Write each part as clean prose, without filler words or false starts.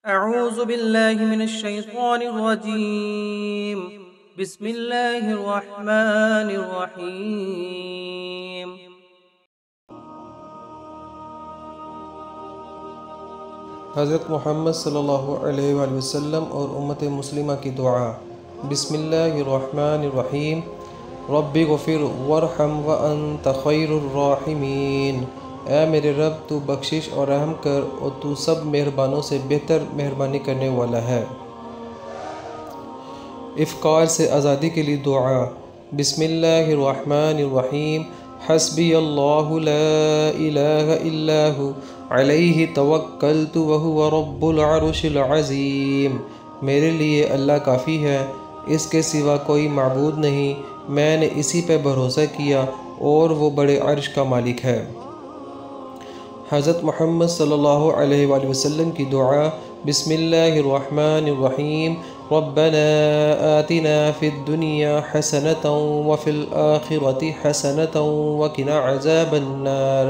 أعوذ بالله من الشيطان الرجيم. بسم الله الرحمن الرحيم. حضرت محمد صلی اللہ علیہ وآلہ وسلم اور امت مسلمہ کی دعا۔ بسم اللہ الرحمن الرحیم۔ رب اغفر وارحم وانت خیر الراحمین۔ اے میرے رب، تو بخشش اور رحم کر اور تو سب مہربانوں سے بہتر مہربانی کرنے والا ہے۔ افکار سے آزادی کے لیے دعا۔ بسم اللہ الرحمن الرحیم۔ حسبی اللہ لا الہ الا ہو علیہ توکلت وہو رب العرش العظیم۔ میرے لیے اللہ کافی ہے، اس کے سوا کوئی معبود نہیں، میں نے اسی پہ بھروسہ کیا اور وہ بڑے عرش کا مالک ہے۔ حضرت محمد صلی اللہ علیہ وآلہ وسلم کی دعا۔ بسم اللہ الرحمن الرحیم۔ ربنا آتنا فی الدنیا حسنة وفی الآخرة حسنة وقنا عذاب النار۔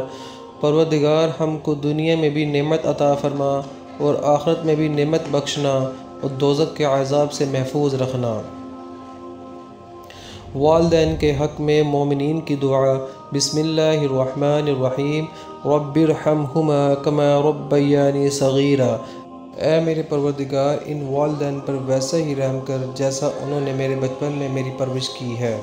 پروردگار، ہم کو دنیا میں بھی نعمت عطا فرما اور آخرت میں بھی نعمت بخشنا اور دوزخ کے عذاب سے محفوظ رکھنا۔ والدین کے حق میں مومنین کی دعا۔ بسم اللہ الرحمن الرحیم۔ رب ارحمہما کما ربیانی صغیرا۔ اے میرے پروردگار، ان والدین پر ویسا ہی رحم کر جیسا انہوں نے میرے بچپن میں میری پرورش کی ہے۔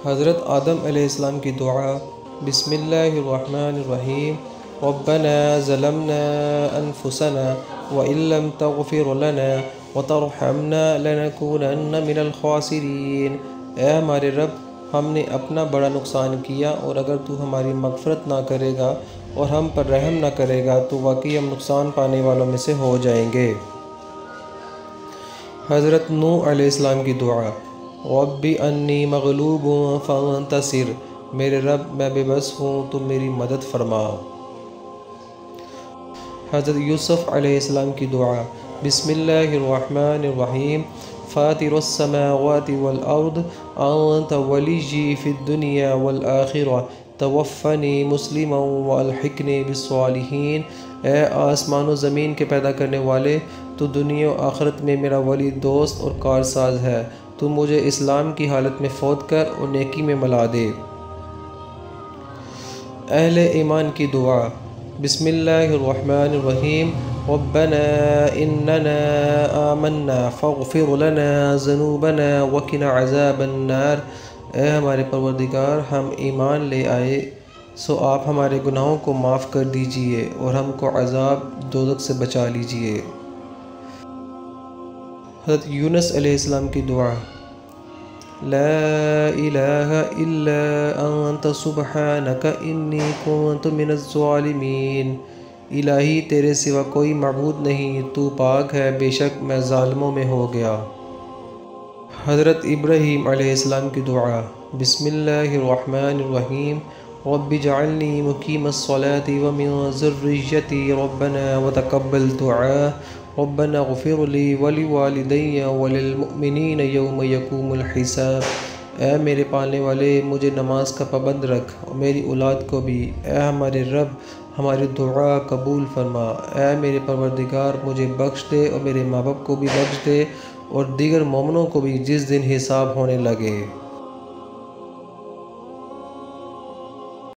حضرت آدم علیہ السلام کی دعا۔ بسم اللہ الرحمن الرحیم۔ ربنا ظلمنا انفسنا وان لم تغفر لنا وترحمنا لنکونن من الخاسرین۔ اے ہمارے رب، ہم نے اپنا بڑا نقصان کیا اور اگر تو ہماری مغفرت نہ کرے گا اور ہم پر رحم نہ کرے گا تو واقعی ہم نقصان پانے والوں میں سے ہو جائیں گے۔ حضرت نوح علیہ السلام کی دعا۔ رب انی مغلوب فانتصر۔ میرے رب، میں بے بس ہوں، تو میری مدد فرما۔ حضرت یوسف علیہ السلام کی دعا۔ بسم اللہ الرحمن الرحیم۔ فاطر السماوات والارض انت ولی فی الدنیا والآخرہ توفنی مسلما والحقنی بالصالحین۔ اے آسمان و زمین کے پیدا کرنے والے، تو دنیا و آخرت میں میرا ولی، دوست اور کارساز ہے، تو مجھے اسلام کی حالت میں فوت کر اور نیکی میں ملا دے۔ اہل ایمان کی دعا۔ بسم اللہ الرحمن الرحیم۔ ربنا اننا آمنا فاغفر لنا ذنوبنا وقنا عذاب النار۔ اے ہمارے پروردگار، ہم ایمان لے آئے، سو آپ ہمارے گناہوں کو معاف کر دیجئے اور ہم کو عذاب دوزخ سے بچا لیجئے۔ حضرت یونس علیہ السلام کی دعا۔ لا الہ الا انت سبحانک انی کنت من الظالمین۔ الہی، تیرے سوا کوئی معبود نہیں، تو پاک ہے، بے شک میں ظالموں میں ہو گیا۔ حضرت ابراہیم علیہ السلام کی دعا۔ بسم اللہ الرحمن الرحیم۔ رب اجعلنی مقیم الصلاۃ ومن ذریتی ربنا وتقبل دعاء۔ ربنا اغفر لی ولوالدی وللمؤمنین یوم یقوم الحساب۔ اے میرے پالنے والے، مجھے نماز کا پابند رکھ اور میری اولاد کو بھی۔ اے ہمارے رب، ہماری دعا قبول فرما۔ اے میرے پروردگار، مجھے بخش دے اور میرے ماں باپ کو بھی بخش دے اور دیگر مومنوں کو بھی جس دن حساب ہونے لگے۔